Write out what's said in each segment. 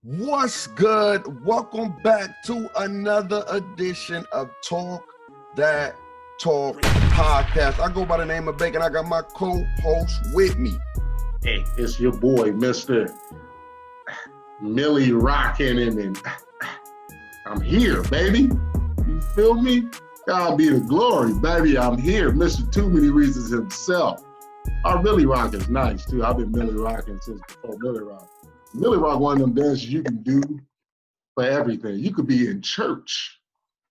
What's good? Welcome back to another edition of Dat Talk Podcast. I go by the name of Bacon. I got my co-host with me. Hey, it's your boy, Mr. Millie Rockin' and I'm here, baby. You feel me? God be the glory, baby. I'm here. Mr. Too Many Reasons himself. Our Millie Rock is nice, too. I've been Millie Rockin' since before Millie Rock. Millie Rock, one of them dances you can do for everything. You could be in church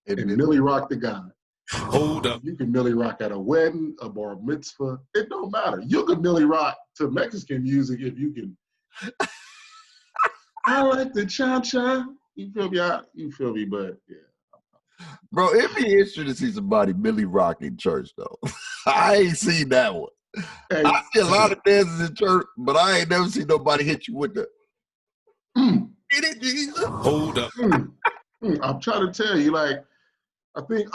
and Millie Rock the God. Hold up. You can Millie Rock at a wedding, a bar mitzvah. It don't matter. You can Millie Rock to Mexican music if you can. I like the cha-cha. You feel me? You feel me? But yeah. Bro, it'd be interesting to see somebody Millie Rock in church, though. I ain't seen that one. Hey, I see a lot of dances in church, but I ain't never seen nobody hit you with the Get it, Jesus. Hold up. I'm trying to tell you, like, I think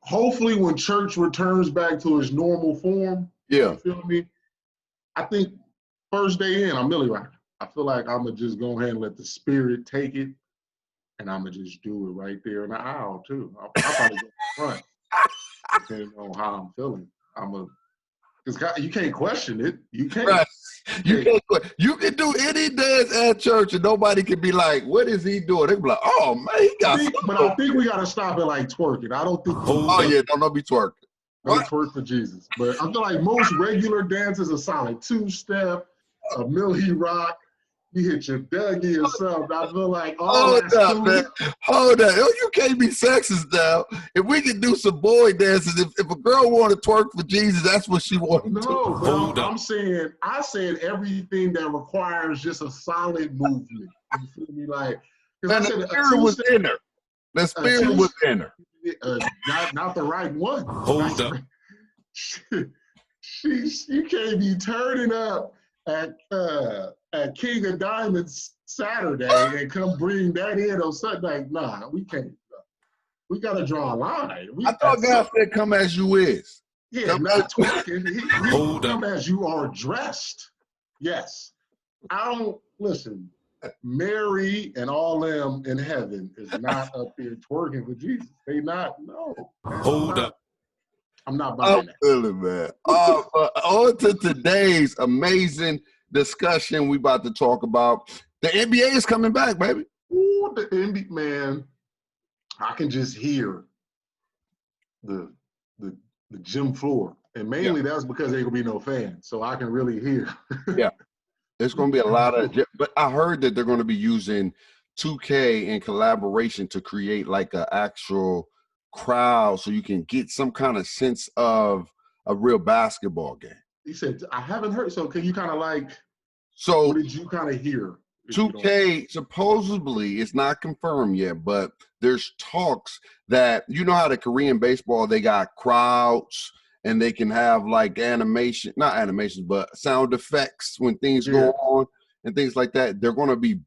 hopefully when church returns back to its normal form, yeah, you feel me? I think first day in, I'm Millie Rock. I feel like I'm going to just go ahead and let the spirit take it, and I'm going to just do it right there in the aisle, too. I'll probably go front, depending on how I'm feeling. Because you can't question it. You can't. Right. You can do any dance at church and nobody can be like, what is he doing? They can be like, oh, man, he got But I think we got to stop it like twerking. I don't think. Don't be twerking. Don't twerk for Jesus. But I feel like most regular dances are solid. Two-step, a Millie Rock, you hit your Dougie or something. I feel like Hold up, man. Hold up. You can't be sexist now. If we can do some boy dances, if a girl want to twerk for Jesus, that's what she wants to do. No, but I said everything that requires just a solid movement. You feel me? Like, because the spirit was in her. The spirit was in her. Not the right one. Hold up. You can't be turning up at King of Diamonds Saturday and come bring that in on Sunday. Nah, we can't. We got to draw a line. I thought God said come as you is. Yeah, come not twerking. Come as you are dressed. Yes. Listen, Mary and all them in heaven is not up there twerking for Jesus. They not, no. Hold up. I'm not buying that. Feeling, man. On to today's amazing discussion we about to talk about. The NBA is coming back, baby. Ooh, the NBA, man. I can just hear the gym floor. And mainly that's because there will be no fans. So I can really hear. Yeah. There's going to be a lot of – but I heard that they're going to be using 2K in collaboration to create like an actual crowd so you can get some kind of sense of a real basketball game. He said, I haven't heard. So can you kind of like – So what did you kind of hear? 2K supposedly, it's not confirmed yet, but there's talks that – you know how the Korean baseball, they got crowds – and they can have like not animations, but sound effects when things go on and things like that. They're going to be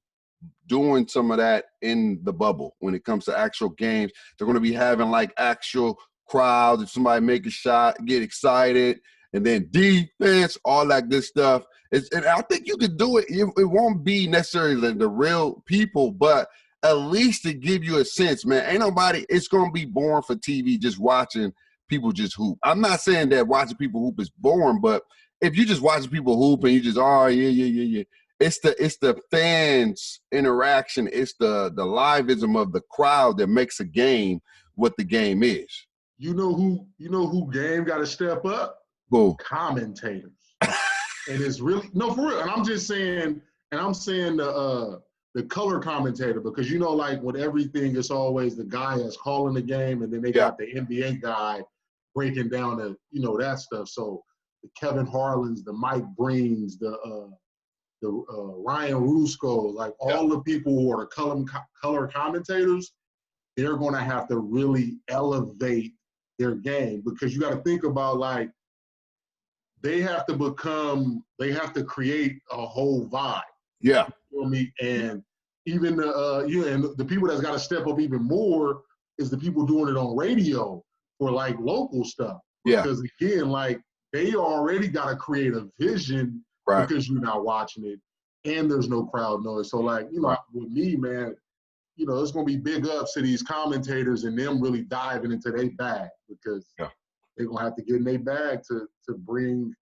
doing some of that in the bubble when it comes to actual games. They're going to be having like actual crowds. If somebody make a shot, get excited, and then defense, all that good stuff. And I think you could do it. It won't be necessarily the real people, but at least to give you a sense, man. Ain't nobody, it's going to be boring for TV just watching people just hoop. I'm not saying that watching people hoop is boring, but if you just watching people hoop and you just, it's the fans interaction. It's the liveism of the crowd that makes a game what the game is. You know who game got to step up? Who? Commentators. And it's really, no, for real. And I'm just saying, the color commentator, because like with everything, it's always the guy that's calling the game, and then they got the NBA guy breaking down that stuff. So the Kevin Harlans, the Mike Breens, the Ryan Rusko, like all the people who are the color commentators, they're going to have to really elevate their game, because you got to think about like they have to create a whole vibe. Yeah. You feel me? And even the people that's got to step up even more is the people doing it on radio for like local stuff. Yeah. Because again, like they already got to create a vision because you're not watching it. and there's no crowd noise. So, like, you know, Right. with me, man, you know, it's going to be big ups to these commentators and them really diving into their bag because they're going to have to get in their bag to bring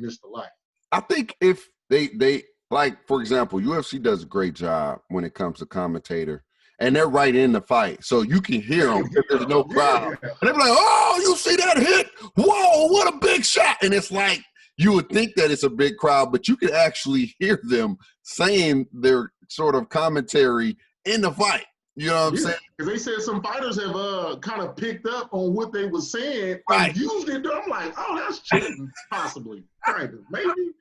this to life. I think if they like, for example, UFC does a great job when it comes to commentator, and they're right in the fight, so you can hear them if there's no crowd. And they're like, "Oh, you see that hit? Whoa, what a big shot!" And it's like you would think that it's a big crowd, but you can actually hear them saying their sort of commentary in the fight. You know what I'm saying? Because they said some fighters have kind of picked up on what they were saying and Right. used it. I'm like, oh, that's cheating, possibly. Right, maybe.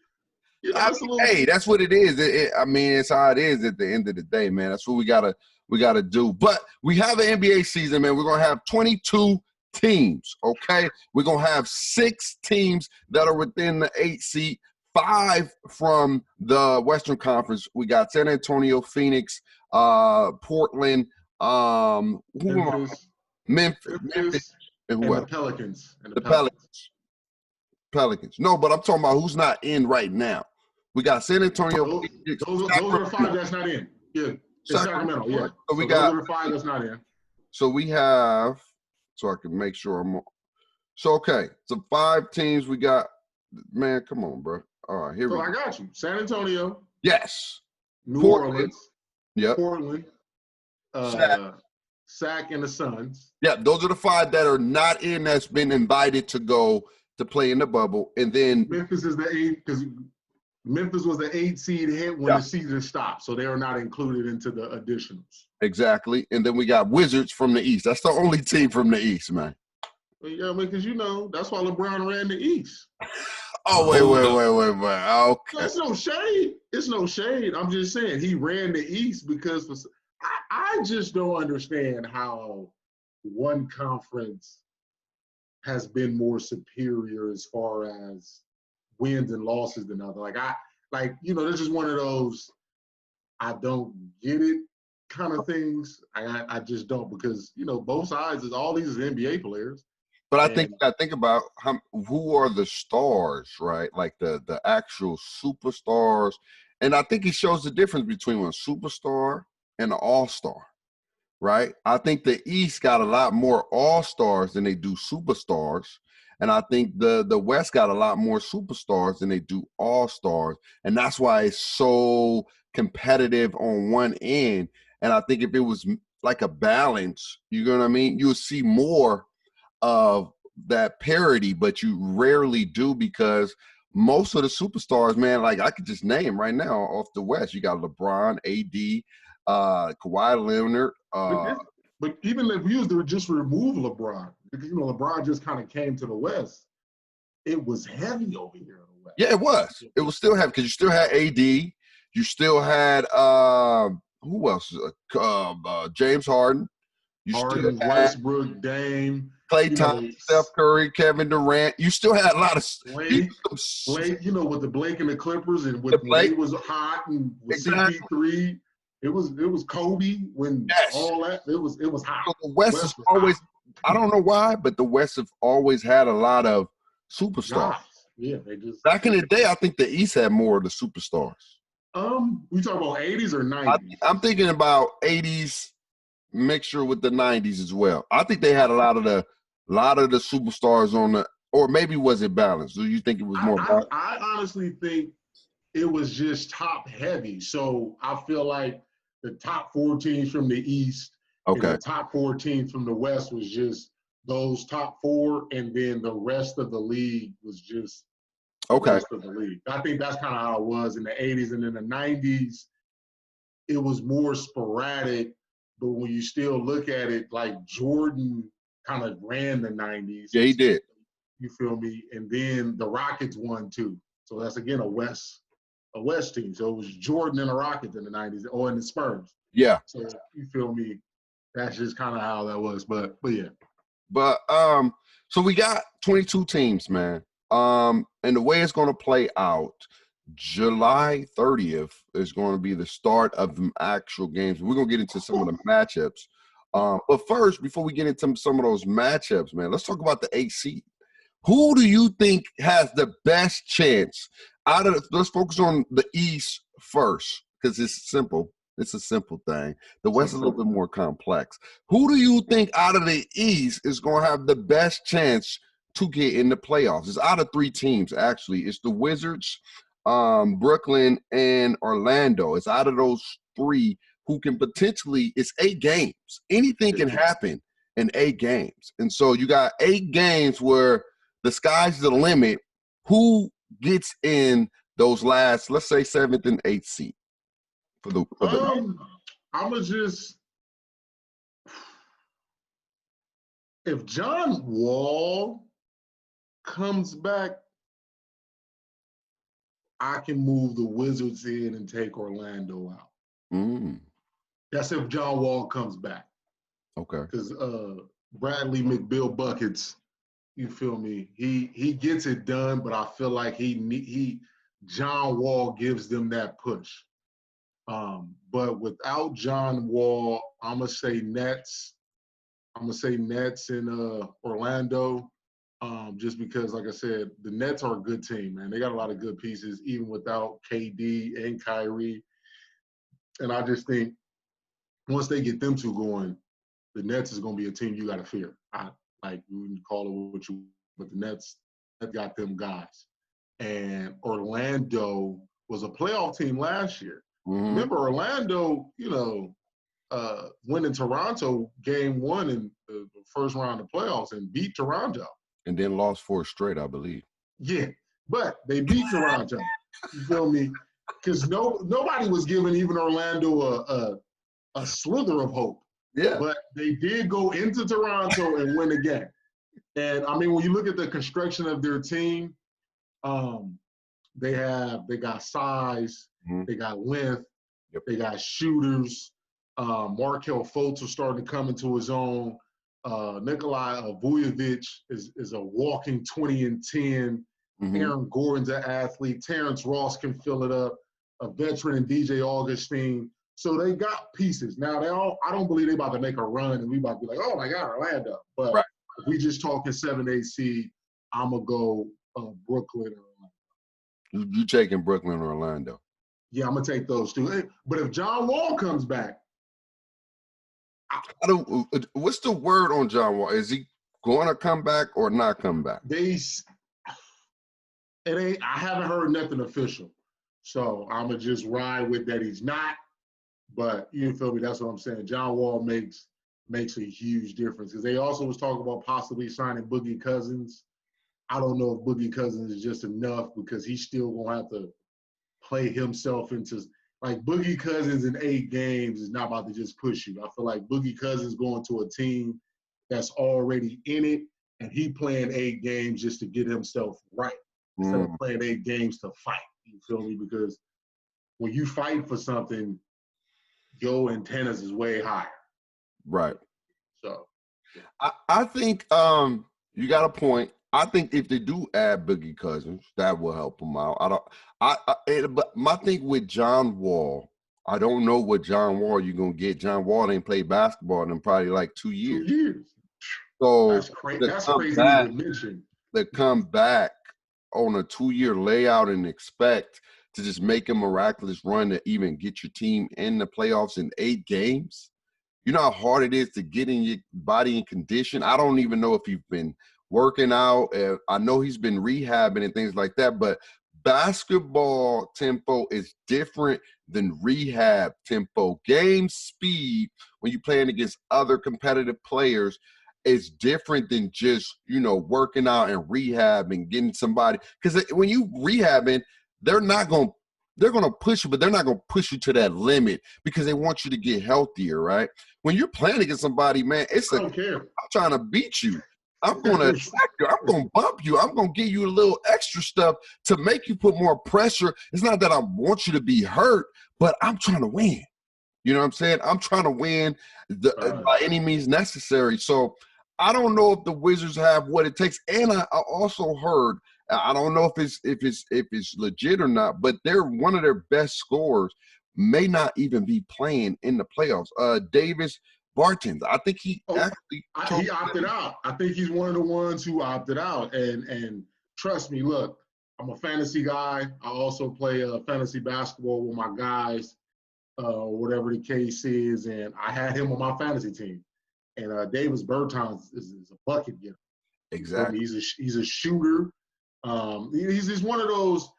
You know, That's what it is. I mean, it's how it is at the end of the day, man. That's what we gotta do. But we have an NBA season, man. We're gonna have 22 teams. Okay, we're gonna have 6 teams that are within the 8 seed. 5 from the Western Conference. We got San Antonio, Phoenix, Portland, Memphis, and who else? The Pelicans. The Pelicans. No, but I'm talking about who's not in right now. We got San Antonio. Those are the 5 that's not in. Yeah. Sacramento. Yeah. So those are the 5 that's not in. So we have, so I can make sure I'm. So okay, so 5 teams we got. Man, come on, bro. All right, here we go. I got you. San Antonio. Yes. New Orleans. Yep. Portland. Sac and the Suns. Yeah, those are the 5 that are not in that's been invited to go to play in the bubble. And then Memphis is the 8 because Memphis was the 8 seed hit when the season stopped. So they are not included into the additionals. Exactly. And then we got Wizards from the East. That's the only team from the East, man. Well, yeah, because you know, that's why LeBron ran the East. Oh, wait. Okay. It's no shade. It's no shade. I'm just saying he ran the East because I just don't understand how one conference has been more superior as far as wins and losses than other. This is one of those I don't get it kind of things. I just don't because, you know, both sides is all these NBA players. But I think about who are the stars, right? Like the actual superstars. And I think it shows the difference between a superstar and an all-star, right? I think the East got a lot more all-stars than they do superstars. And I think the West got a lot more superstars than they do all-stars. And that's why it's so competitive on one end. And I think if it was like a balance, you know what I mean? You'll see more of that parity, but you rarely do because most of the superstars, man, like I could just name right now off the West. You got LeBron, AD, Kawhi Leonard. But even if you just remove LeBron, because, you know, LeBron just kind of came to the West, it was heavy over here in the West. Yeah, it was. It was still heavy because you still had AD. You still had, who else? James Harden. Harden, Westbrook, Dame. Clay Thompson, Steph Curry, Kevin Durant. You still had a lot of Blake, you know, with the Blake and the Clippers, and with Blake was hot, and with CP3, it was Kobe when all that it was hot. So the West is always hot. I don't know why, but the West have always had a lot of superstars. Yeah, they just back in the day. I think the East had more of the superstars. We talking about 80s or 90s? I'm thinking about 80s mixture with the 90s as well. I think they had a lot of the superstars on the, or maybe was it balanced? Do you think it was more balanced? I honestly think it was just top heavy. So I feel like the top 4 teams from the East and the top 4 teams from the West was just those top 4, and then the rest of the league was just the rest of the league. I think that's kind of how it was in the 80s. And in the 90s, it was more sporadic. But when you still look at it, like Jordan kind of ran the 90s. Yeah, he did. You feel me? And then the Rockets won too. So that's, again, a West team. So it was Jordan and the Rockets in the 90s, or in the Spurs. Yeah. So you feel me? That's just kind of how that was. But yeah. But so we got 22 teams, man. And the way it's going to play out, July 30th is going to be the start of the actual games. We're going to get into some of the matchups. But first, before we get into some of those matchups, man, let's talk about the 8 seed. Who do you think has the best chance let's focus on the East first, because it's simple. It's a simple thing. The West is a little bit more complex. Who do you think out of the East is going to have the best chance to get in the playoffs? It's out of 3 teams, actually. It's the Wizards, Brooklyn, and Orlando. It's out of those 3 who can potentially – it's 8 games. Anything can happen in 8 games. And so you got 8 games where the sky's the limit. Who gets in those last, let's say, 7th and 8th seed? I'ma just if John Wall comes back, I can move the Wizards in and take Orlando out. That's if John Wall comes back. Okay. Because Bradley McBill buckets, you feel me? He gets it done, but I feel like John Wall gives them that push. But without John Wall, I'm gonna say Nets. I'm gonna say Nets in Orlando, just because, like I said, the Nets are a good team, man. They got a lot of good pieces, even without KD and Kyrie. And I just think once they get them 2 going, the Nets is gonna be a team you got to fear. Like you can call it what you, but the Nets have got them guys. And Orlando was a playoff team last year. Remember, Orlando, went in Toronto game 1 in the first round of playoffs and beat Toronto. And then lost 4 straight, I believe. Yeah, but they beat Toronto. You feel me? Because nobody was giving even Orlando a slither of hope. Yeah. But they did go into Toronto and win again. And, I mean, when you look at the construction of their team, they got size, they got length, they got shooters. Markelle Fultz is starting to come into his own. Nikolai Vujovic is a walking 20 and 10. Aaron Gordon's an athlete. Terrence Ross can fill it up. A veteran in DJ Augustine. So they got pieces. Now I don't believe they about to make a run and we about to be like, oh my God, Orlando. But if we just talking 7-8 seed, I'm gonna go Brooklyn or Orlando. You taking Brooklyn or Orlando? Yeah, I'm gonna take those 2. But if John Wall comes back, what's the word on John Wall? Is he going to come back or not come back? I haven't heard nothing official. So I'm gonna just ride with that he's not. But you feel me? That's what I'm saying. John Wall makes a huge difference because they also was talking about possibly signing Boogie Cousins. I don't know if Boogie Cousins is just enough because he's still gonna have to play himself into like Boogie Cousins in 8 games is not about to just push you. I feel like Boogie Cousins going to a team that's already in it and he playing 8 games just to get himself right instead of playing 8 games to fight. You feel me? Because when you fight for something, your antennas is way higher. Right. So I think you got a point. I think if they do add Boogie Cousins, that will help them out. But my thing with John Wall, I don't know what John Wall you're gonna get. John Wall ain't played basketball in probably like 2 years. 2 years. So that's crazy to mention. They come back on a 2-year layout and expect to just make a miraculous run to even get your team in the playoffs in 8 games. You know how hard it is to get in your body in condition? I don't even know if you've been working out. I know he's been rehabbing and things like that, but basketball tempo is different than rehab tempo. Game speed, when you're playing against other competitive players, is different than just, working out and rehabbing, getting somebody. Because when you rehabbing, they're going to push you, but they're not going to push you to that limit because they want you to get healthier, right? When you're playing against somebody, man, I'm trying to beat you. I'm going to attack you. I'm going to bump you. I'm going to give you a little extra stuff to make you put more pressure. It's not that I want you to be hurt, but I'm trying to win. You know what I'm saying? I'm trying to win by any means necessary. So I don't know if the Wizards have what it takes. And I also heard, I don't know if it's legit or not, but they're one of their best scorers may not even be playing in the playoffs. Davis Bertans, I think he he opted out. I think he's one of the ones who opted out. And trust me, look, I'm a fantasy guy. I also play fantasy basketball with my guys, whatever the case is, and I had him on my fantasy team. And Davis Bertans is a bucket getter. Exactly. He's a shooter. He's one of those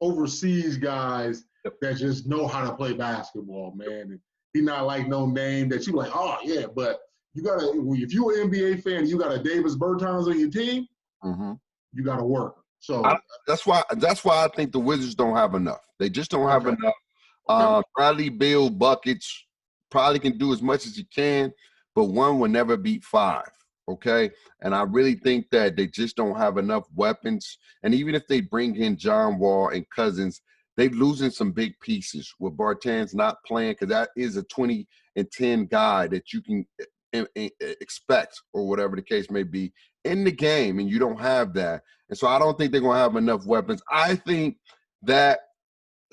overseas guys that just know how to play basketball, man. And he's not like no name that you like, oh yeah, but you gotta, if you're an NBA fan, you got a Davis Bertans on your team, you gotta work. So that's why I think the Wizards don't have enough. They just don't have enough. Bradley Beal buckets probably can do as much as he can, but one will never beat five. Okay, and I really think that they just don't have enough weapons. And even if they bring in John Wall and Cousins, they're losing some big pieces with Bertans not playing, because that is a 20 and 10 guy that you can expect, or whatever the case may be, in the game, and you don't have that. And so I don't think they're going to have enough weapons. I think that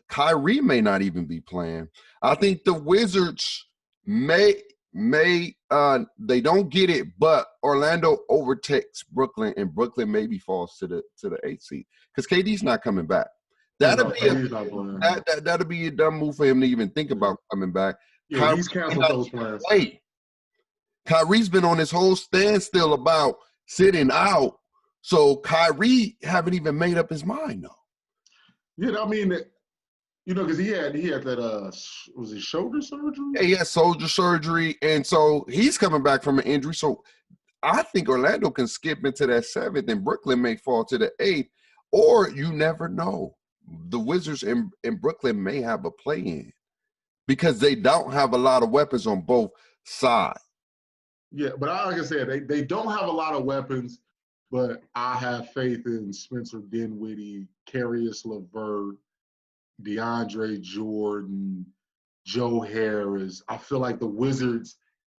Kyrie may not even be playing. I think the Wizards may they don't get it, but Orlando overtakes Brooklyn, and Brooklyn maybe falls to the 8th seed because KD's not coming back. That'll be a dumb move for him to even think about coming back. Yeah, he's canceled those plans. Kyrie's been on this whole standstill about sitting out, so Kyrie haven't even made up his mind though. Yeah, I mean, because he had that was it shoulder surgery? Yeah, he had shoulder surgery, and so he's coming back from an injury. So I think Orlando can skip into that 7th, and Brooklyn may fall to the 8th, or you never know. The Wizards in Brooklyn may have a play-in because they don't have a lot of weapons on both sides. Yeah, but like I said, they don't have a lot of weapons, but I have faith in Spencer Dinwiddie, Caris LeVert, DeAndre Jordan, Joe Harris. I feel like the Wizards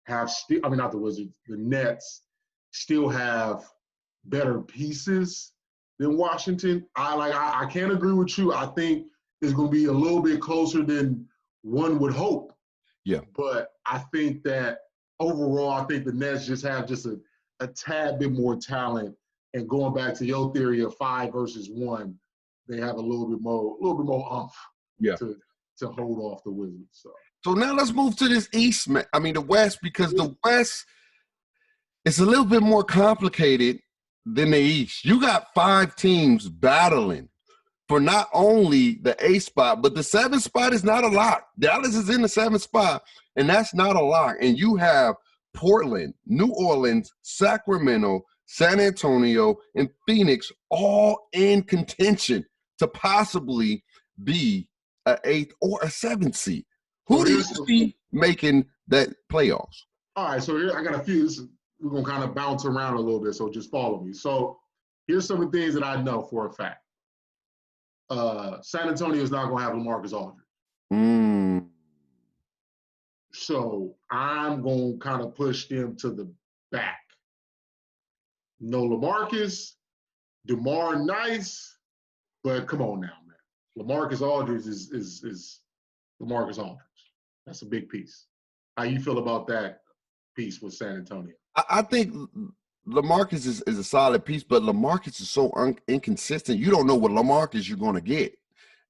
the Nets still have better pieces than Washington. I can't agree with you. I think it's going to be a little bit closer than one would hope. Yeah. But I think that overall, I think the Nets just have a tad bit more talent. And going back to your theory of 5 versus 1, they have a little bit more oomph to hold off the Wizards. So now let's move to this East, the West, because the West is a little bit more complicated than the East. You got 5 teams battling for not only the 8th spot, but the 7th spot is not a lock. Dallas is in the 7th spot, and that's not a lock. And you have Portland, New Orleans, Sacramento, San Antonio, and Phoenix all in contention to possibly be an 8th or a 7th seed. Who do you see making that playoffs? All right, so here I got a few. We're going to kind of bounce around a little bit, so just follow me. So here's some of the things that I know for a fact. San Antonio is not going to have LaMarcus Aldridge. So I'm going to kind of push them to the back. No LaMarcus, DeMar nice, but come on now, man. LaMarcus Aldridge is LaMarcus Aldridge. That's a big piece. How you feel about that piece with San Antonio? I think LaMarcus is a solid piece, but LaMarcus is so inconsistent. You don't know what LaMarcus you're going to get.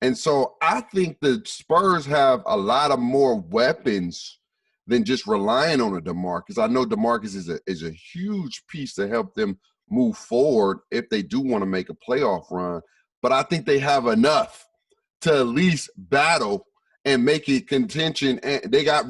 And so I think the Spurs have a lot of more weapons than just relying on a DeMarcus. I know DeMarcus is a huge piece to help them move forward if they do want to make a playoff run. But I think they have enough to at least battle and make it contention. And they got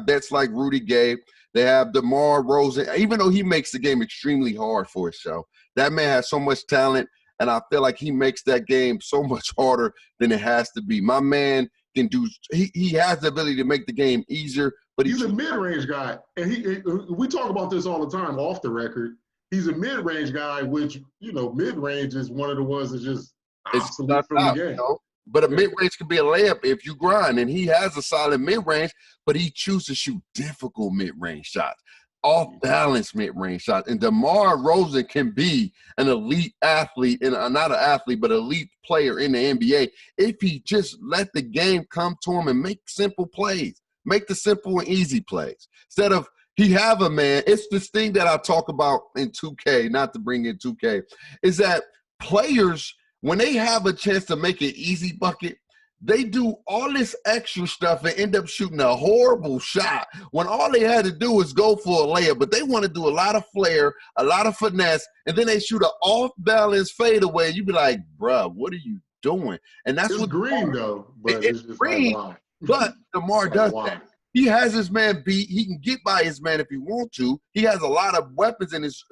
vets like Rudy Gay. They have DeMar DeRozan, even though he makes the game extremely hard for himself. That man has so much talent, and I feel like he makes that game so much harder than it has to be. My man can do – he has the ability to make the game easier. But he's a mid-range guy, and we talk about this all the time off the record. He's a mid-range guy, which, mid-range is one of the ones that's just obsolete from the game. You know? But a mid-range can be a layup if you grind, and he has a solid mid-range, but he chooses to shoot difficult mid-range shots, off-balance mid-range shots. And DeMar DeRozan can be an elite athlete, and not an athlete, but elite player in the NBA if he just let the game come to him and make simple plays. Make the simple and easy plays. Instead of He have a man. It's this thing that I talk about in 2K, not to bring in 2K, is that players, when they have a chance to make an easy bucket, they do all this extra stuff and end up shooting a horrible shot when all they had to do was go for a layup. But they want to do a lot of flair, a lot of finesse, and then they shoot an off-balance fadeaway. You be like, bruh, what are you doing? And that's it's what green, though, but it's just green, like why? But DeMar does why? that. He has his man beat. He can get by his man if he wants to. He has a lot of weapons in his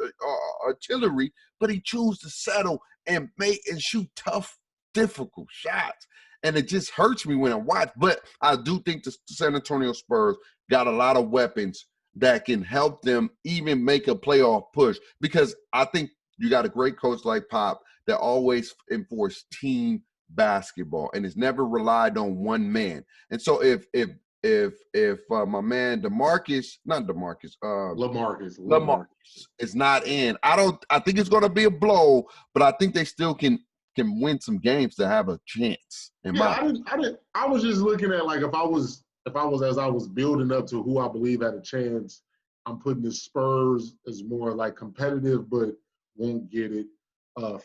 artillery, but he chooses to settle and make and shoot tough, difficult shots. And it just hurts me when I watch. But I do think the San Antonio Spurs got a lot of weapons that can help them even make a playoff push. Because I think you got a great coach like Pop that always enforced team basketball and has never relied on one man. And so if my man LaMarcus is not in, I think it's going to be a blow, but I think they still can win some games to have a chance. I was just looking at, like, if I was as I was building up to who I believe had a chance, I'm putting the Spurs as more like competitive, but won't get it.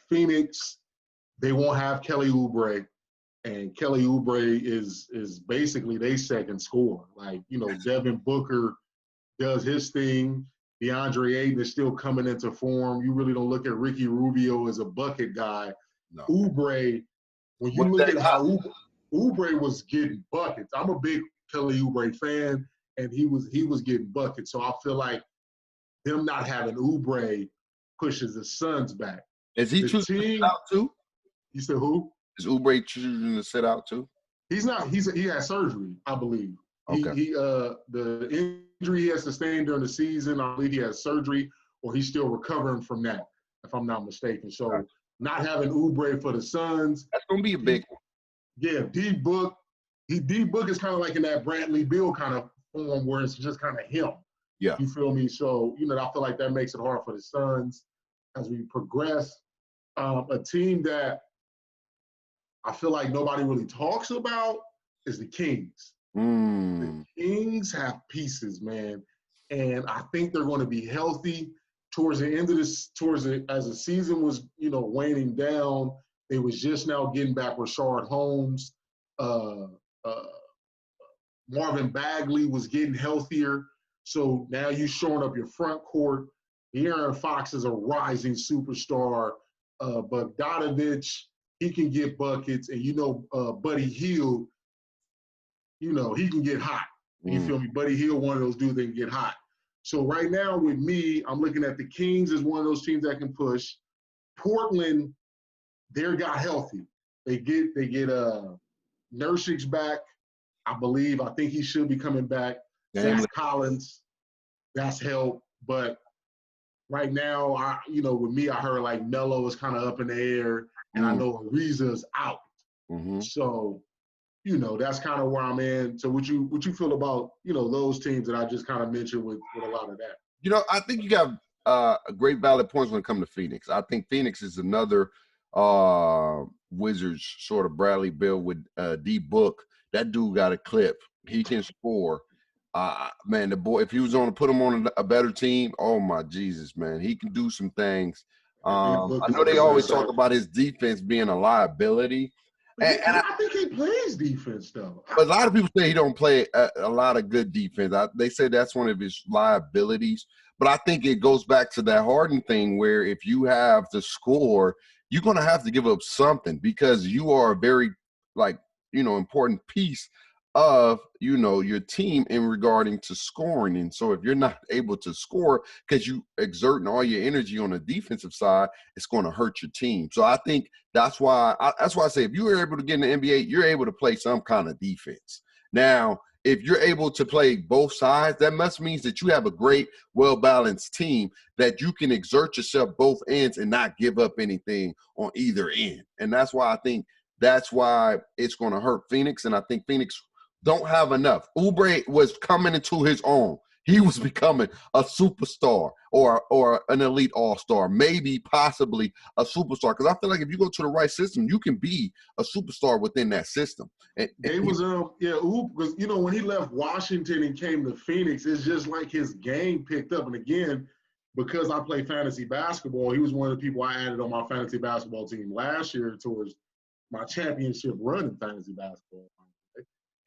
Phoenix, they won't have Kelly Oubre. And Kelly Oubre is basically their second scorer. Like, Devin Booker does his thing. DeAndre Ayton is still coming into form. You really don't look at Ricky Rubio as a bucket guy. No. Oubre, when you look at how Oubre was getting buckets, I'm a big Kelly Oubre fan, and he was getting buckets. So I feel like them not having Oubre pushes the Suns back. Is he choosing to sit out too? You said who? Is Oubre choosing to sit out too? He's not. He had surgery, I believe. Okay. The injury he has sustained during the season, I believe he has surgery, or he's still recovering from that, if I'm not mistaken. So not having Oubre for the Suns. That's gonna be a big one. Yeah, D-Book is kind of like in that Bradley Beal kind of form where it's just kind of him. Yeah. You feel me? So, I feel like that makes it hard for the Suns as we progress. A team that I feel like nobody really talks about is the Kings. The Kings have pieces, man. And I think they're going to be healthy towards the end of this, as the season was, waning down. They was just now getting back Rashard Holmes. Marvin Bagley was getting healthier. So now you showing up your front court. De'Aaron Fox is a rising superstar. Bogdanovich, he can get buckets. And, Buddy Hield, he can get hot. You feel me? Buddy Hield, one of those dudes that can get hot. So right now with me, I'm looking at the Kings as one of those teams that can push. Portland, they got healthy. They get Nurkic back, I believe. I think he should be coming back. Zach Collins, that's help. But right now, with me, I heard like Melo is kind of up in the air, and I know Ariza's out. So, that's kind of where I'm in. So what you feel about, those teams that I just kind of mentioned with a lot of that? I think you got great valid points when it comes to Phoenix. I think Phoenix is another Wizards sort of Bradley Beal with D-Book. That dude got a clip. He can score. Man, the boy, if he was on to put him on a better team, oh my Jesus, man, he can do some things. I know they always talk about his defense being a liability. And I think he plays defense, though. But a lot of people say he don't play a lot of good defense. They say that's one of his liabilities. But I think it goes back to that Harden thing where if you have to score, you're going to have to give up something because you are a very, important piece of, your team in regarding to scoring. And so if you're not able to score because you exerting all your energy on the defensive side, it's going to hurt your team. So I think that's why I say if you are able to get in the NBA, you're able to play some kind of defense. Now, if you're able to play both sides, that must mean that you have a great, well-balanced team that you can exert yourself both ends and not give up anything on either end. And that's why I think that's why it's going to hurt Phoenix. And I think Phoenix don't have enough. Oubre was coming into his own. he was becoming a superstar or an elite all-star, maybe possibly a superstar. Because I feel like if you go to the right system, you can be a superstar within that system. Because when he left Washington and came to Phoenix, it's just like his game picked up. And again, because I play fantasy basketball, he was one of the people I added on my fantasy basketball team last year towards my championship run in fantasy basketball.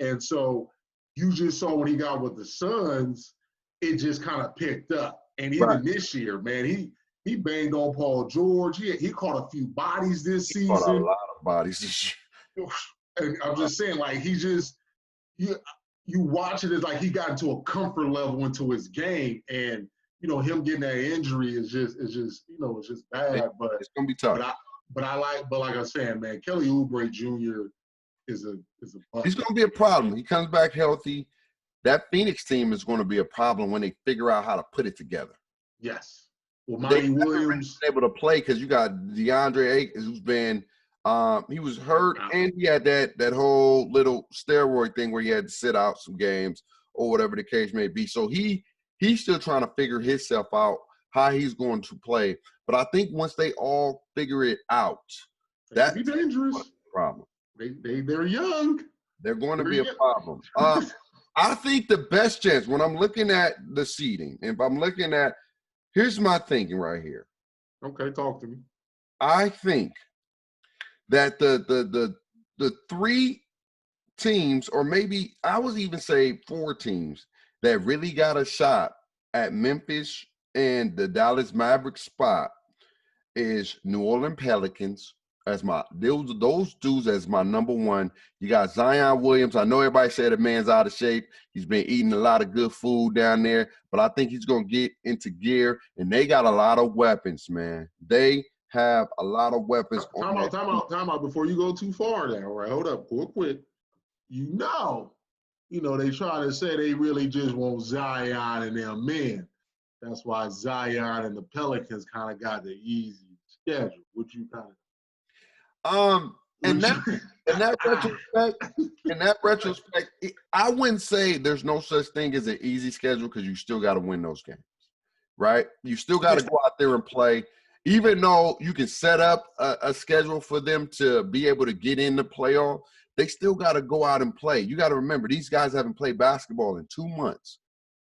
And so you just saw when he got with the Suns, it just kind of picked up. And even this year, man, he banged on Paul George. He caught a few bodies this season. Caught a lot of bodies this year. And I'm just saying, like, he just you watch it as like he got into a comfort level into his game, and him getting that injury is just bad. But it's gonna be tough. But like I was saying, man, Kelly Oubre Jr. is a he's gonna be a problem. He comes back healthy. That Phoenix team is going to be a problem when they figure out how to put it together. Yes. Well, Monty Williams able to play because you got DeAndre Ayton, who's been he was hurt, and he had that whole little steroid thing where he had to sit out some games or whatever the case may be. So he's still trying to figure himself out how he's going to play. But I think once they all figure it out, that's be dangerous. A problem. They're young. They're going to be a problem. I think the best chance when I'm looking at the seeding, if I'm looking at, here's my thinking right here. Okay, talk to me. I think that the three teams, or maybe I would even say 4 teams that really got a shot at Memphis and the Dallas Mavericks spot is New Orleans Pelicans. As those dudes as my number one. You got Zion Williams. I know everybody said the man's out of shape. He's been eating a lot of good food down there, but I think he's going to get into gear, and they got a lot of weapons, man. They have a lot of weapons. Time out before you go too far now. All right, hold up real quick. They try to say they really just want Zion and their men. That's why Zion and the Pelicans kind of got the easy schedule, which you kind of in that retrospect, I wouldn't say there's no such thing as an easy schedule because you still got to win those games, right? You still got to go out there and play. Even though you can set up a schedule for them to be able to get in the playoff, they still got to go out and play. You got to remember, these guys haven't played basketball in 2 months,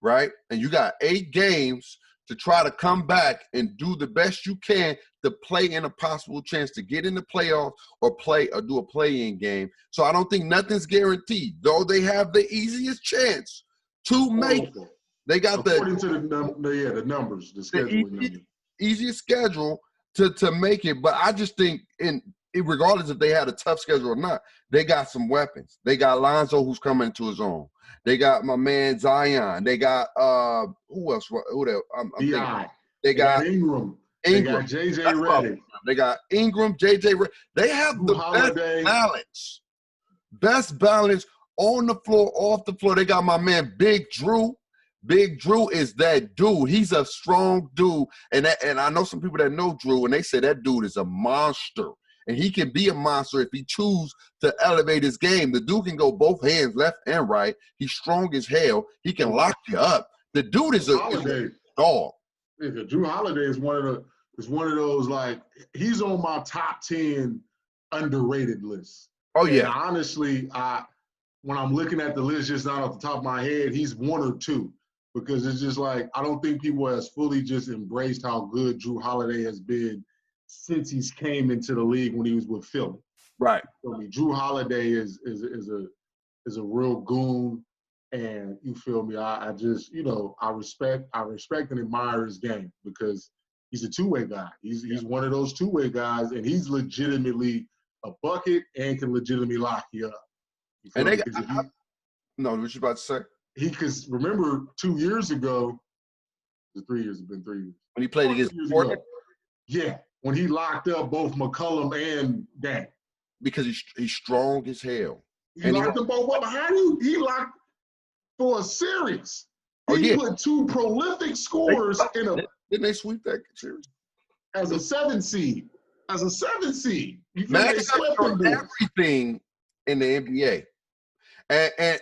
right? And you got 8 games to try to come back and do the best you can to play in a possible chance to get in the playoffs or do a play-in game. So I don't think nothing's guaranteed. Though they have the easiest chance to make it. They got according to the numbers, the scheduling easiest schedule to make it. But I just think regardless if they had a tough schedule or not, they got some weapons. They got Lonzo, who's coming into his own. They got my man Zion. They got who else? They got Ingram. They got JJ Redick. They got Ingram, JJ Redick. They have the best balance on the floor, off the floor. They got my man Big Drew. Big Drew is that dude. He's a strong dude, and I know some people that know Drew, and they say that dude is a monster. And he can be a monster if he chooses to elevate his game. The dude can go both hands, left and right. He's strong as hell. He can lock you up. The dude is a dog. Yeah, Drew Holiday is one of those, like, he's on my top 10 underrated list. Oh, yeah. And honestly, when I'm looking at the list just not off the top of my head, he's 1 or 2. Because it's just like, I don't think people has fully just embraced how good Drew Holiday has been since he's came into the league when he was with Philly. Right. I mean, Drew Holiday is a real goon, and you feel me. I just I respect and admire his game because he's a two-way guy. He's one of those two-way guys, and he's legitimately a bucket and can legitimately lock you up. And they what you about to say? Because remember 2 years ago, the 3 years have been 3 years. When he played against Portland? Yeah. When he locked up both McCollum and Dan. Because he's strong as hell. He locked them both up. He locked for a series. He put 2 prolific scorers in a. Didn't they sweep that series? As a 7 seed. Max on everything in the NBA.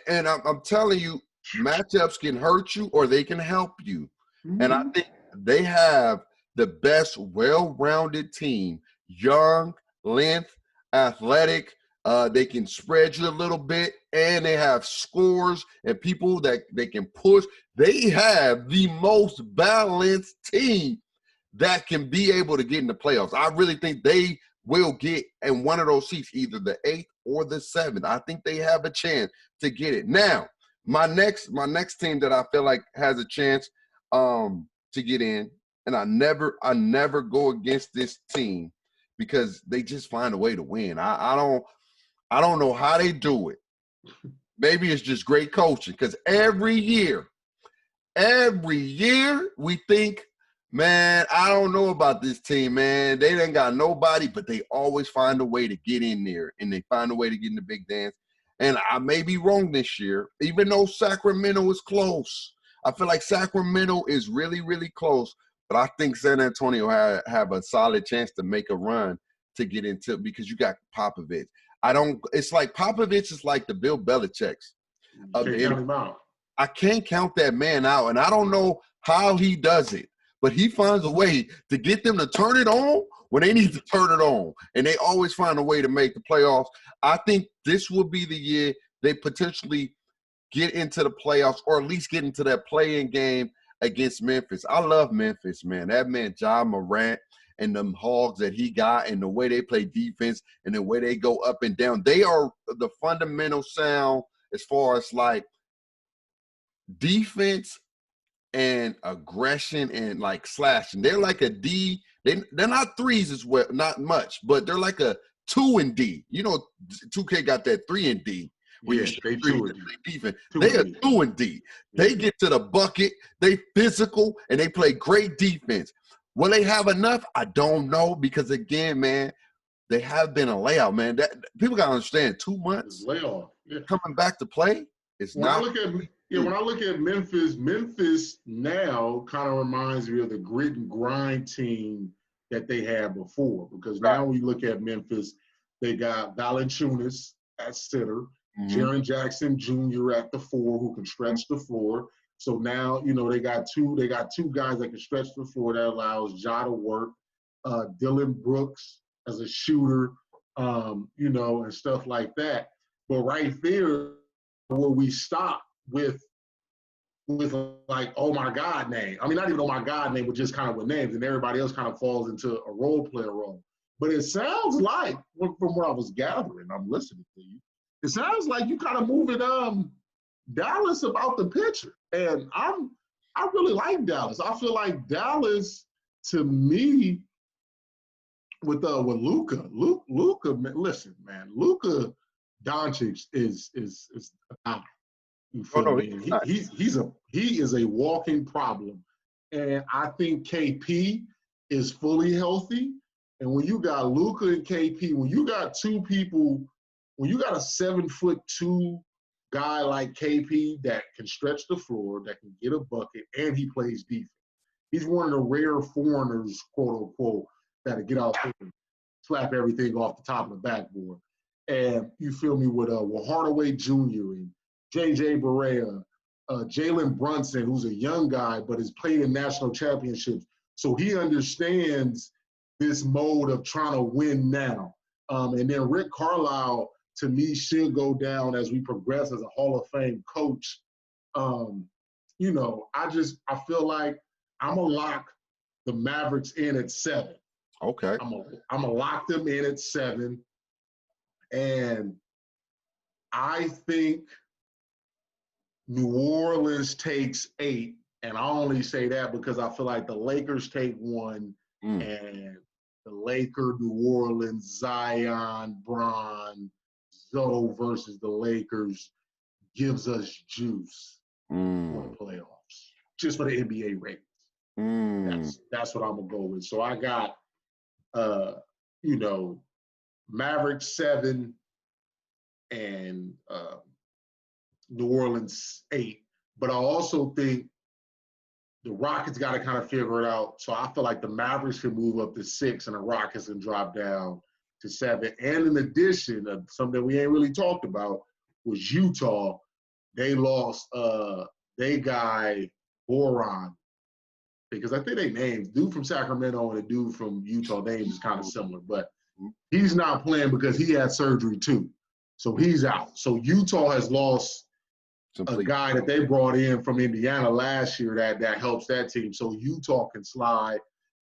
And I'm telling you, matchups can hurt you or they can help you. Mm-hmm. And I think they have the best well-rounded team, young, length, athletic. They can spread you a little bit, and they have scores and people that they can push. They have the most balanced team that can be able to get in the playoffs. I really think they will get in one of those seats, either the 8th or the 7th. I think they have a chance to get it. Now, my next team that I feel like has a chance to get in, and I never go against this team because they just find a way to win. I don't know how they do it. Maybe it's just great coaching, because every year we think, man, I don't know about this team, man. They done got nobody, but they always find a way to get in there, and they find a way to get in the big dance. And I may be wrong this year, even though Sacramento is close. I feel like Sacramento is really, really close, but I think San Antonio have a solid chance to make a run to get into, because you got Popovich. It's like Popovich is like the Bill Belichick's. Can't count him out. I can't count that man out, and I don't know how he does it, but he finds a way to get them to turn it on when they need to turn it on, and they always find a way to make the playoffs. I think this will be the year they potentially get into the playoffs, or at least get into that play-in game against Memphis. I love Memphis, man. That man, Ja Morant, and them hogs that he got, and the way they play defense and the way they go up and down. They are the fundamental sound as far as like defense and aggression and like slashing. They're like a D. They're not threes as well, not much, but they're like a 2 and D. You know, 2K got that 3 and D. Yeah, they 2 and D. Defense. They are 2 and D. They get to the bucket. They physical, and they play great defense. Will they have enough? I don't know, because again, man, they have been a layout, man. That people gotta understand. 2 months layoff. Coming back to play. When I look at Memphis now kind of reminds me of the grit and grind team that they had before. Because now when you look at Memphis, they got Valanciunas at center, Jaren Jackson Jr. at the 4, who can stretch the floor. So now, you know, they got two guys that can stretch the floor that allows Ja to work. Dylan Brooks as a shooter, you know, and stuff like that. But right there, where we stop with like, oh my God name. I mean, not even oh my God name, but just kind of with names, and everybody else kind of falls into a role player role. But it sounds like, from what I was gathering, I'm listening to you, it sounds like you kind of moving Dallas about the pitcher. And I really like Dallas. I feel like Dallas, to me, with Luka, listen, man, Luka Doncic is a guy. You feel me? He is a walking problem. And I think KP is fully healthy. And when you got Luka and KP, when you got two people, when you got a 7'2" guy like KP that can stretch the floor, that can get a bucket, and he plays defense. He's one of the rare foreigners, quote unquote, that get out there and slap everything off the top of the backboard. And you feel me, with Hardaway Jr. and J.J. Barea, Jalen Brunson, who's a young guy but has played in national championships. So he understands this mode of trying to win now. And then Rick Carlisle, to me, should go down as we progress as a Hall of Fame coach. You know, I feel like I'm going to lock the Mavericks in at 7. Okay. I'm going to lock them in at 7. And I think New Orleans takes 8. And I only say that because I feel like the Lakers take 1. And the Laker, New Orleans, Zion, Bron, Zoe versus the Lakers gives us juice for the playoffs, just for the NBA ratings. That's what I'm gonna go with. So I got, you know, Mavericks 7 and New Orleans 8. But I also think the Rockets got to kind of figure it out. So I feel like the Mavericks can move up to 6 and the Rockets can drop down to 7. And in addition, something we ain't really talked about was Utah. they lost they guy Boron, because I think they named dude from Sacramento and a dude from Utah names is kind of similar, but he's not playing because he had surgery too. So he's out. So Utah has lost a guy that they brought in from Indiana last year that helps that team. So Utah can slide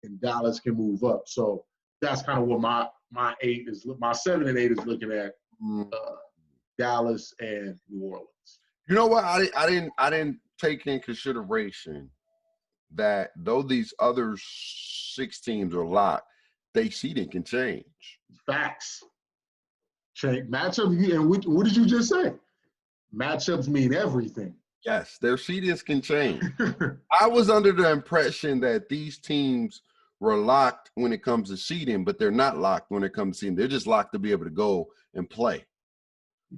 and Dallas can move up. So that's kind of what my 8 is. My 7 and 8 is looking at Dallas and New Orleans. You know what? I didn't take in consideration that though these other 6 teams are locked, they seeding can change. Facts. Change matchups. And what did you just say? Matchups mean everything. Yes, their seedings can change. I was under the impression that these teams were locked when it comes to seeding, but they're not locked when it comes to seeding. They're just locked to be able to go and play.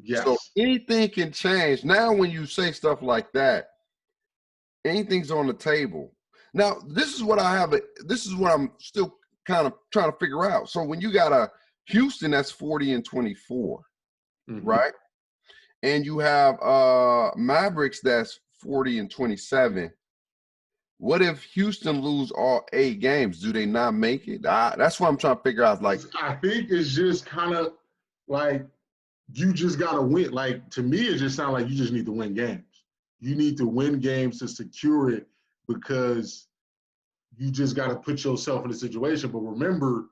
Yes. So anything can change. Now, when you say stuff like that, anything's on the table. Now, this is what I'm still kind of trying to figure out. So when you got a Houston that's 40-24, right? And you have Mavericks that's 40-27. What if Houston lose all 8 games? Do they not make it? That's what I'm trying to figure out. Like, I think it's just kind of like you just got to win. Like, to me, it just sounds like you just need to win games. You need to win games to secure it because you just got to put yourself in a situation. But remember,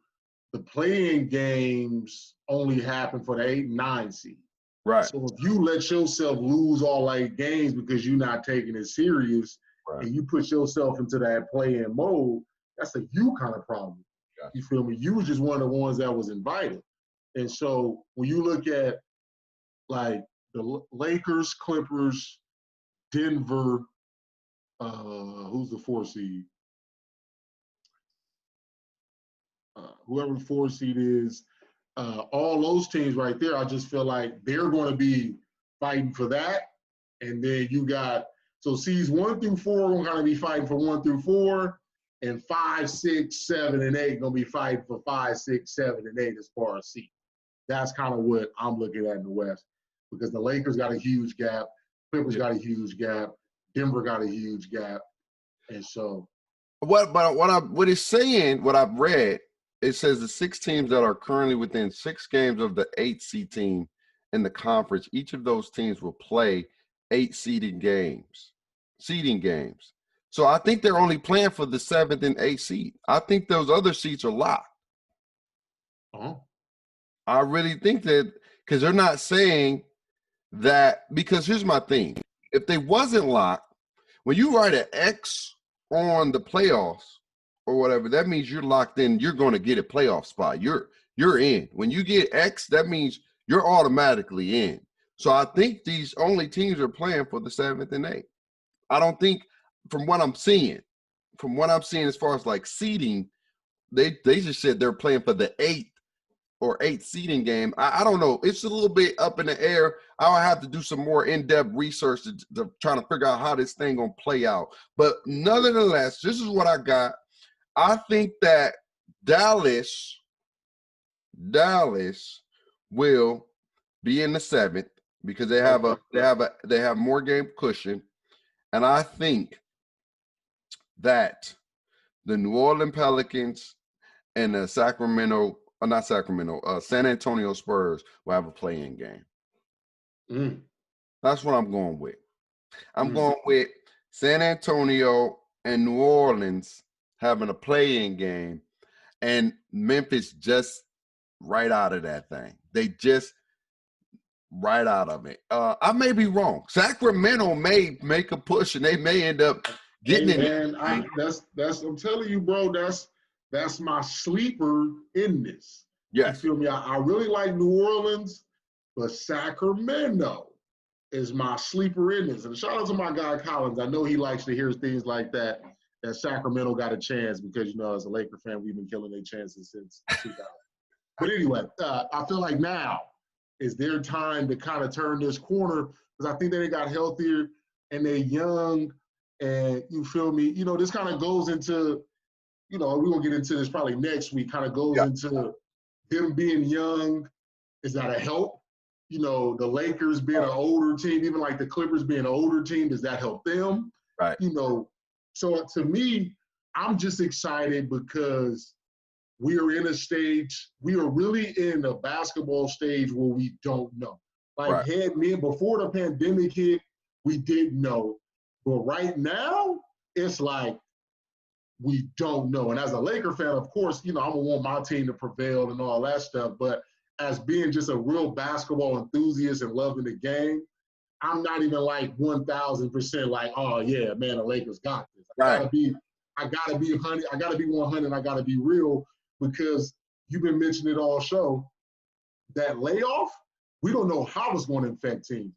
the playing games only happen for the 8 and 9 seed. right. So if you let yourself lose all 8 games because you're not taking it serious, Right. and you put yourself into that play-in mode, that's a you kind of problem. Gotcha. You feel me? You was just one of the ones that was invited. And so when you look at, like, the Lakers, Clippers, Denver, who's the 4 seed? Whoever the 4 seed is, all those teams right there, I just feel like they're going to be fighting for that. And then you got – so seeds 1 through 4 are going to be fighting for 1 through 4, and 5, 6, 7, and 8 going to be fighting for 5, 6, 7, and 8 as far as seed. That's kind of what I'm looking at in the West, because the Lakers got a huge gap, Clippers got a huge gap, Denver got a huge gap, and so. What it's saying, what I've read, it says the 6 teams that are currently within 6 games of the 8 seed team in the conference, each of those teams will play 8 seeding games. So I think they're only playing for the 7th and 8th seed. I think those other seats are locked. I really think that, because they're not saying that, because here's my thing. If they wasn't locked, when you write an X on the playoffs or whatever, that means you're locked in. You're going to get a playoff spot. You're in. When you get X, that means you're automatically in. So I think these only teams are playing for the 7th and 8th. I don't think, from what I'm seeing as far as like seeding, they just said they're playing for the 8th or 8th seeding game. I don't know. It's a little bit up in the air. I'll have to do some more in-depth research to try to figure out how this thing gonna play out. But nonetheless, this is what I got. I think that Dallas will be in the 7th because they have more game cushion. And I think that the New Orleans Pelicans and the San Antonio Spurs will have a play-in game. That's what I'm going with. I'm going with San Antonio and New Orleans having a play-in game, and Memphis just right out of that thing. They just right out of it. I may be wrong. Sacramento may make a push, and they may end up getting it. I'm telling you, bro. That's my sleeper in this. Yes. You feel me? I really like New Orleans, but Sacramento is my sleeper in this. And shout out to my guy Collins. I know he likes to hear things like that Sacramento got a chance because, as a Laker fan, we've been killing their chances since 2000. But anyway, I feel like now is their time to kind of turn this corner because I think that they got healthier and they're young and you feel me? This kind of goes into, we're going to get into this probably next week, kind of goes into them being young. Is that a help? you know, the Lakers being an older team, even like the Clippers being an older team, does that help them? Right. You know, so to me, I'm just excited because we are in a stage, we are really in a basketball stage where we don't know. Like before the pandemic hit, we didn't know. But right now, it's like we don't know. And as a Laker fan, of course, you know, I'm going to want my team to prevail and all that stuff. But as being just a real basketball enthusiast and loving the game, I'm not even like 1,000% like, oh yeah, man, the Lakers got this. I gotta be 100. I gotta be 100. I gotta be real because you've been mentioning it all show. That layoff, we don't know how it's going to affect teams.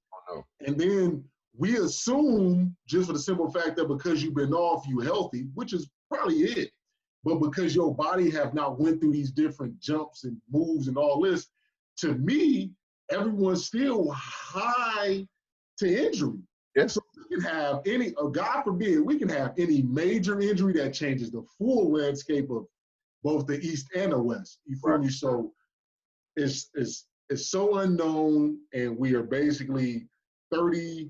And then we assume just for the simple fact that because you've been off, you healthy, which is probably it. But because your body have not went through these different jumps and moves and all this, to me, everyone's still high to injury. Yes. So we can have God forbid, we can have any major injury that changes the full landscape of both the East and the West. You feel me? So it's so unknown, and we are basically 33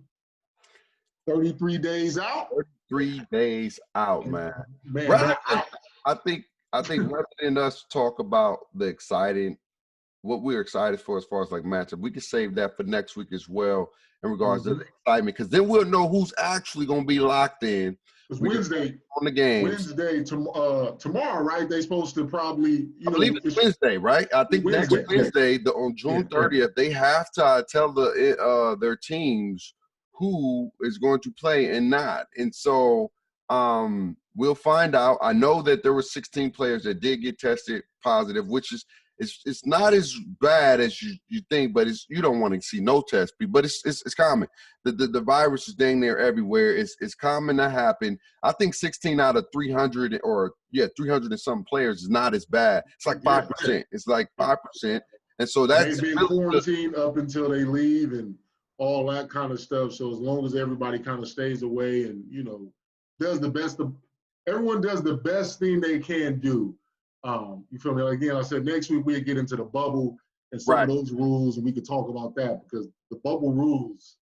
days out. 3 days out, man. Man, I think rather than us talk about what we're excited for as far as like matchup, we can save that for next week as well in regards to the excitement, because then we'll know who's actually going to be locked in. It's Wednesday on the game. Wednesday tomorrow, right? They're supposed to probably, I believe it's Wednesday, right? I think next Wednesday, on June 30th, they have to tell their teams who is going to play and not. And so we'll find out. I know that there were 16 players that did get tested positive, which is it's not as bad as you think, but you don't want to see no test, but it's common. The virus is dang near everywhere. It's common to happen. I think 16 out of 300 300 and some players is not as bad. It's like 5%. It's like 5%, and so that's they've been quarantined up until they leave and all that kind of stuff. So as long as everybody kind of stays away and does the best, everyone does the best thing they can do. You feel me? Like, again, I said next week we'll get into the bubble and some of those rules, and we could talk about that because the bubble rules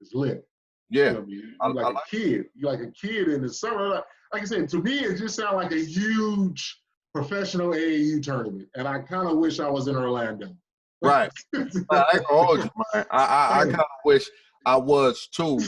is lit. Yeah, you know You're like a kid. You're like a kid in the summer. Like I said, to me, it just sounds like a huge professional AAU tournament, and I kind of wish I was in Orlando. Right. I kind of wish I was too,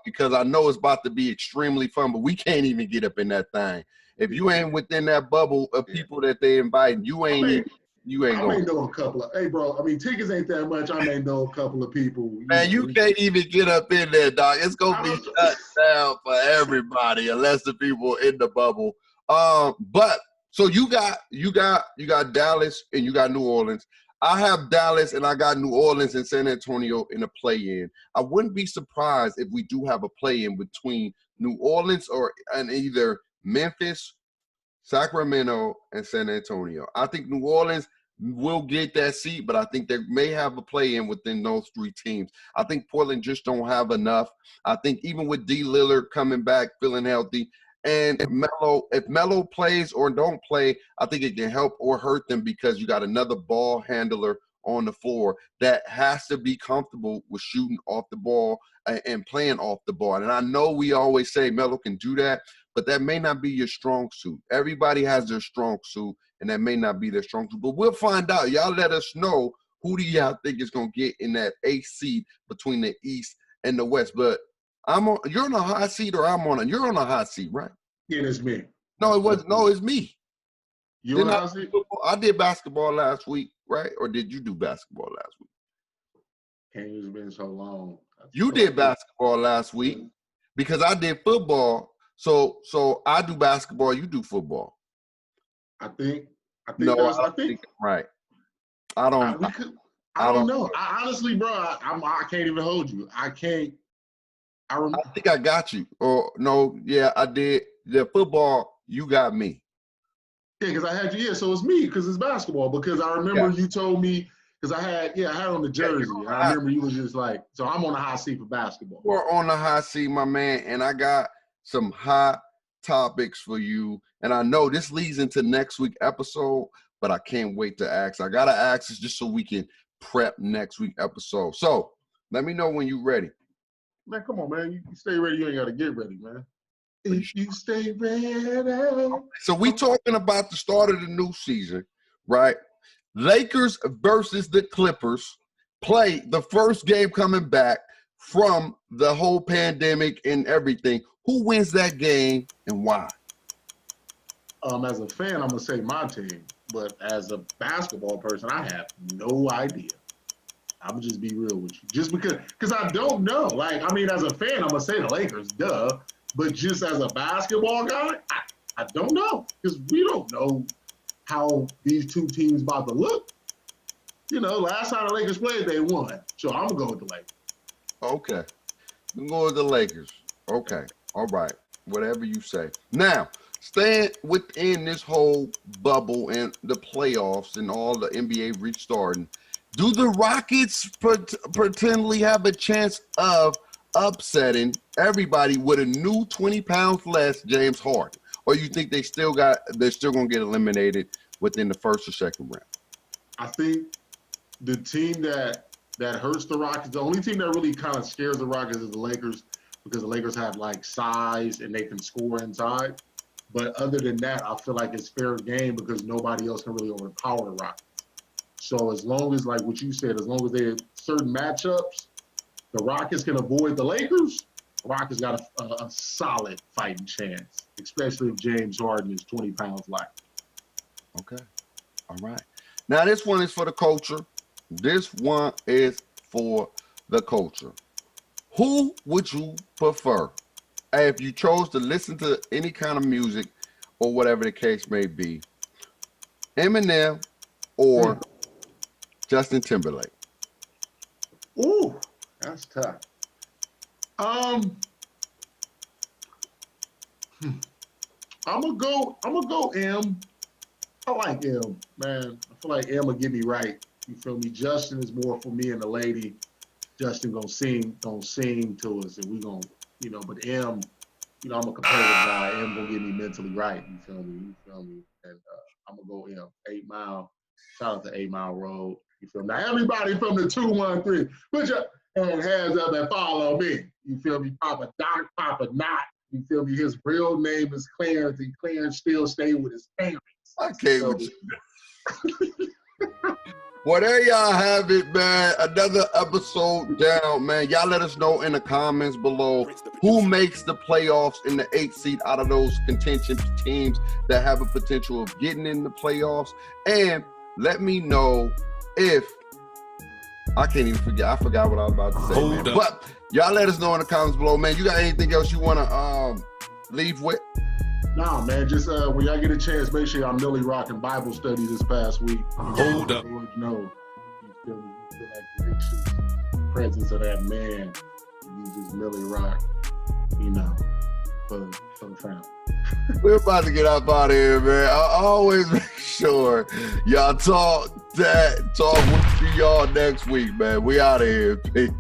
because I know it's about to be extremely fun, but we can't even get up in that thing. If you ain't within that bubble of people that they invite, you ain't going. I may know a couple of, hey, bro, I mean, tickets ain't that much. I may know a couple of people. Man, you can't even get up in there, dog. It's going to be shut down for everybody unless the people in the bubble. But so you got Dallas and you got New Orleans. I have Dallas and I got New Orleans and San Antonio in a play-in. I wouldn't be surprised if we do have a play-in between New Orleans and either Memphis, Sacramento, and San Antonio. I think New Orleans will get that seat, but I think they may have a play-in within those three teams. I think Portland just don't have enough. I think even with D. Lillard coming back, feeling healthy, and if Melo plays or don't play, I think it can help or hurt them because you got another ball handler on the floor that has to be comfortable with shooting off the ball and playing off the ball. And I know we always say Melo can do that, but that may not be your strong suit. Everybody has their strong suit, and that may not be their strong suit. But we'll find out. Y'all let us know who do y'all think is going to get in that 8th seed between the East and the West. But you're on a hot seat or you're on a hot seat, right? Yeah, it's me. No, it wasn't. No, it's me. You on a hot seat? I did basketball last week, right? Or did you do basketball last week? It's been so long. You did basketball last week because I did football. So I do basketball, you do football. I think right. I don't know. I honestly, bro, I can't even hold you. I can't. I think I got you. Or no, yeah, I did. The football, you got me. Yeah, because I had you. Yeah, so it's me because it's basketball. Because I remember you told me because I had on the jersey. I remember you was just like, so I'm on the hot seat for basketball. We're on the hot seat, my man, and I got some hot topics for you. And I know this leads into next week's episode, but I can't wait to ask. I gotta ask this just so we can prep next week episode. So let me know when you're ready. Man, come on, man. You stay ready. You ain't got to get ready, man. If you stay ready. So we talking about the start of the new season, right? Lakers versus the Clippers play the first game coming back from the whole pandemic and everything. Who wins that game and why? As a fan, I'm going to say my team. But as a basketball person, I have no idea. I'm going to just be real with you. Just because I don't know. Like, I mean, as a fan, I'm going to say the Lakers, duh. But just as a basketball guy, I don't know. Because we don't know how these two teams about to look. You know, last time the Lakers played, they won. So I'm going to go with the Lakers. Okay. I'm going with the Lakers. Okay. All right. Whatever you say. Now, staying within this whole bubble and the playoffs and all the NBA restarting, do the Rockets pretendly have a chance of upsetting everybody with a new 20 pounds less James Harden? Or you think they're still going to get eliminated within the first or second round? I think the team that hurts the Rockets, the only team that really kind of scares the Rockets is the Lakers, because the Lakers have like size and they can score inside. But other than that, I feel like it's fair game because nobody else can really overpower the Rockets. So as long as, like what you said, as long as they have certain matchups, the Rockets can avoid the Lakers, the Rockets got a solid fighting chance, especially if James Harden is 20 pounds light. Okay. All right. Now, this one is for the culture. This one is for the culture. Who would you prefer if you chose to listen to any kind of music or whatever the case may be? Eminem or Justin Timberlake? Ooh, that's tough. I'm gonna go M. I like M, man. I feel like M will get me right. You feel me? Justin is more for me and the lady. Justin gonna sing to us, and we gonna, but M, I'm a competitive guy. M gonna get me mentally right. You feel me? And I'm gonna go M. 8 Mile. Shout out to 8 Mile Road. You feel me? Now everybody from the 213, put your hands up and follow me. You feel me? Papa Doc, Papa Not. You feel me? His real name is Clarence, and Clarence still stay with his parents. I can't with you. Well, there y'all have it, man. Another episode down, man. Y'all let us know in the comments below who makes the playoffs in the 8th seed out of those contention teams that have a potential of getting in the playoffs. And let me know if I can't even forget. I forgot what I was about to say, man. But y'all let us know in the comments below, man. You got anything else you want to leave with? Nah, man, just when y'all get a chance, make sure y'all Millie rocking Bible study this past week. Hold up. Lord knows. You feel me? You feel like the gracious presence of that man. You just Millie rock, for the family. We're about to get up out of here, man. I always make sure y'all talk. We'll see y'all next week, man. We out of here. Peace.